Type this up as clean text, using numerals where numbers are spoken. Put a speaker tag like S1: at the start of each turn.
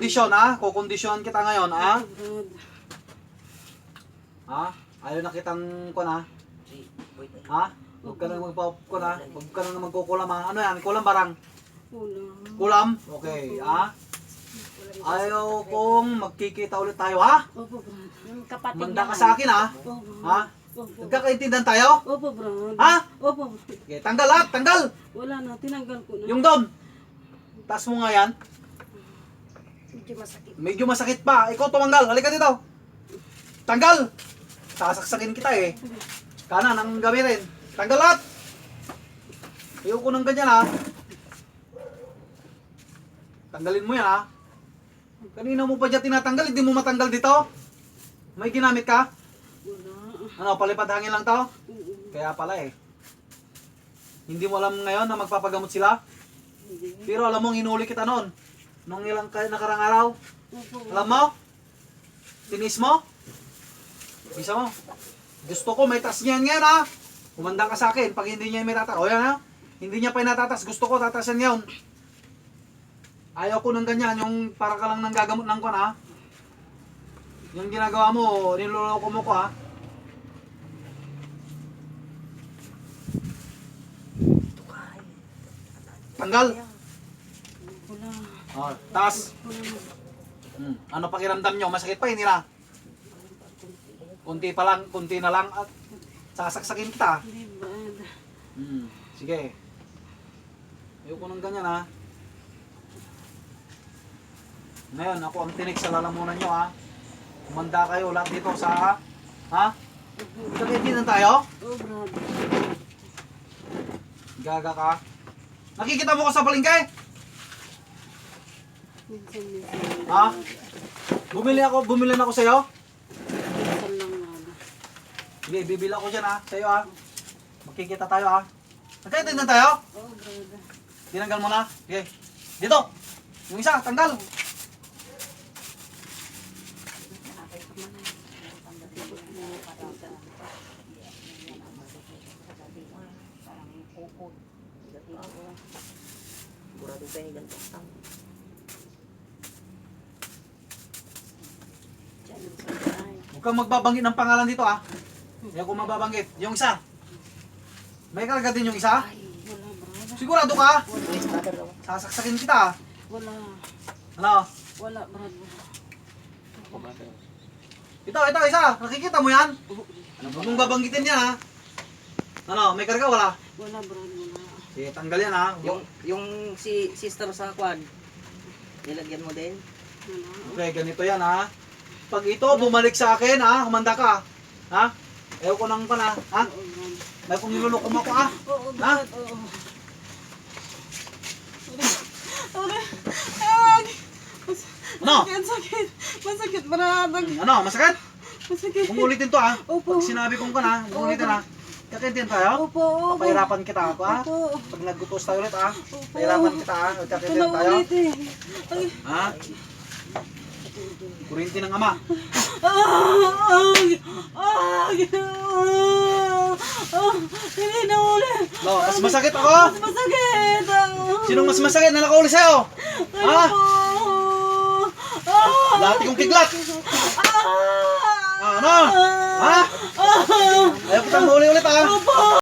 S1: Kondisyon ha, kukondisyonan kita ngayon ha.
S2: Brad.
S1: Ha? Ayaw na kitang ko na. Ha? Huwag ka na magpa-popcorn ha. Huwag ka na magkukulam ha. Ano yan? Kulam barang?
S2: Kulang.
S1: Kulam? Okay, ha? Ayaw kong magkikita ulit tayo ha.
S2: Opo, Brad. Yung kapatid
S1: Manda ka
S2: naman.
S1: sa akin ha.
S2: Opo.
S1: Ha?
S2: Opo.
S1: Nagkakaintindihan tayo?
S2: Opo, Brad.
S1: Ha?
S2: Opo.
S1: Okay, tanggal ha, tanggal.
S2: Wala na, tinanggal ko na.
S1: Yung doon. Taas mo nga yan.
S2: Medyo masakit.
S1: Medyo masakit pa. Ikaw tumanggal. Halika dito. Tanggal. Sasaksakin kita eh. Kanan ang gamitin. Tanggal lahat. Ayoko ng ganyan ha. Tanggalin mo yan ha. Kanina mo pa dyan tinatanggal. Hindi mo matanggal dito. May ginamit ka?
S2: Wala.
S1: Ano, palipad hangin lang to?
S2: Oo.
S1: Kaya pala eh. Hindi mo alam ngayon na magpapagamot sila?
S2: Hindi.
S1: Pero alam mo, hinuli kita noon. Nung ilang nakarang araw.
S2: Opo.
S1: Alam mo? Tinis mo? Bisa mo? Gusto ko may tas niyan ngayon ha. Kumanda ka sa akin pag hindi niya may tatas. O yan ha. Hindi niya pa inatatas. Gusto ko tatasan ngayon. Ayaw ko ng ganyan. Yung para ka lang nang gagamot ng kon ha. Yung ginagawa mo, niloloko mo ko ha. Tanggal.
S2: Wala.
S1: O, taas.
S2: Wala.
S1: Ano pakiramdam nyo? Masakit pa hindi na? Kunti pa lang, kunti na lang at sasaksakin kita.
S2: Hindi, Brad.
S1: Sige. Ayoko ng ganyan ha. Ngayon, ako ang tinik sa lalamunan nyo ha. Kumanda kayo lahat dito sa ha? Nagkaibigan tayo?
S2: Oh, Brad.
S1: Gaga ka. Nakikita mo ko sa palengke?
S2: Minsan.
S1: Ha? Bumili na ako sa'yo?
S2: Minsan lang, Brad.
S1: Sige, bibili ako dyan ha. Sa'yo ha. Magkikita tayo ha. Nagkaibigan tayo?
S2: Oh, Brad.
S1: Tinanggal mo na. Sige. Dito. Yung isa, tanggal.
S3: Sigurado kayo ni ganito.
S1: Huwag kang magbabanggit ng pangalan dito ah. Hindi ako mababanggit. Yung isa. May karga din yung isa?
S2: Wala, Brad.
S1: Sigurado ka?
S3: Wala.
S1: Sasaksakin kita ah.
S2: Wala.
S1: Ano?
S2: Wala, Brad.
S1: Ito, isa. Nakikita mo yan? Huwag mong babanggitin yan ha. Ano? May karga wala?
S2: Wala, Brad. Wala.
S1: Sige, tanggal yan ha.
S3: Yung si sister sa kwan, nilagyan mo din?
S2: Wala.
S1: Okay, ganito yan ha. Pag ito bumalik sa akin ha, kumanda ka. Ha? Ayaw ko nang pana. Ha?
S2: Oo, Brad.
S1: May kung niluloko mo ko ha.
S2: Oo,
S1: Ha?
S2: Brad. Oo. Ay!
S1: Ano?
S2: Sakit. Masakit, Brad.
S1: Ano? Masakit?
S2: Masakit.
S1: Umulitin to ha.
S2: Opo.
S1: Pag sinabi kong ka na, umulitin ha. Kakintin tayo?
S2: Opo.
S1: Papahirapan kita ako ha.
S2: Opo.
S1: Pag naggutos tayo ulit ha.
S2: Opo.
S1: Pahirapan kita ha.
S2: Ito
S1: Kakintin
S2: na
S1: tayo.
S2: ulit eh. Ay.
S1: Ha? Kurinti ng ama.
S2: Hindi na ulit.
S1: No, mas masakit ako.
S2: Mas masakit.
S1: Sinong mas masakit na nakauli sa'yo? Ha? Lahat kong kiglat. Ano? Ha? Ayaw kitang mauli ulit ha.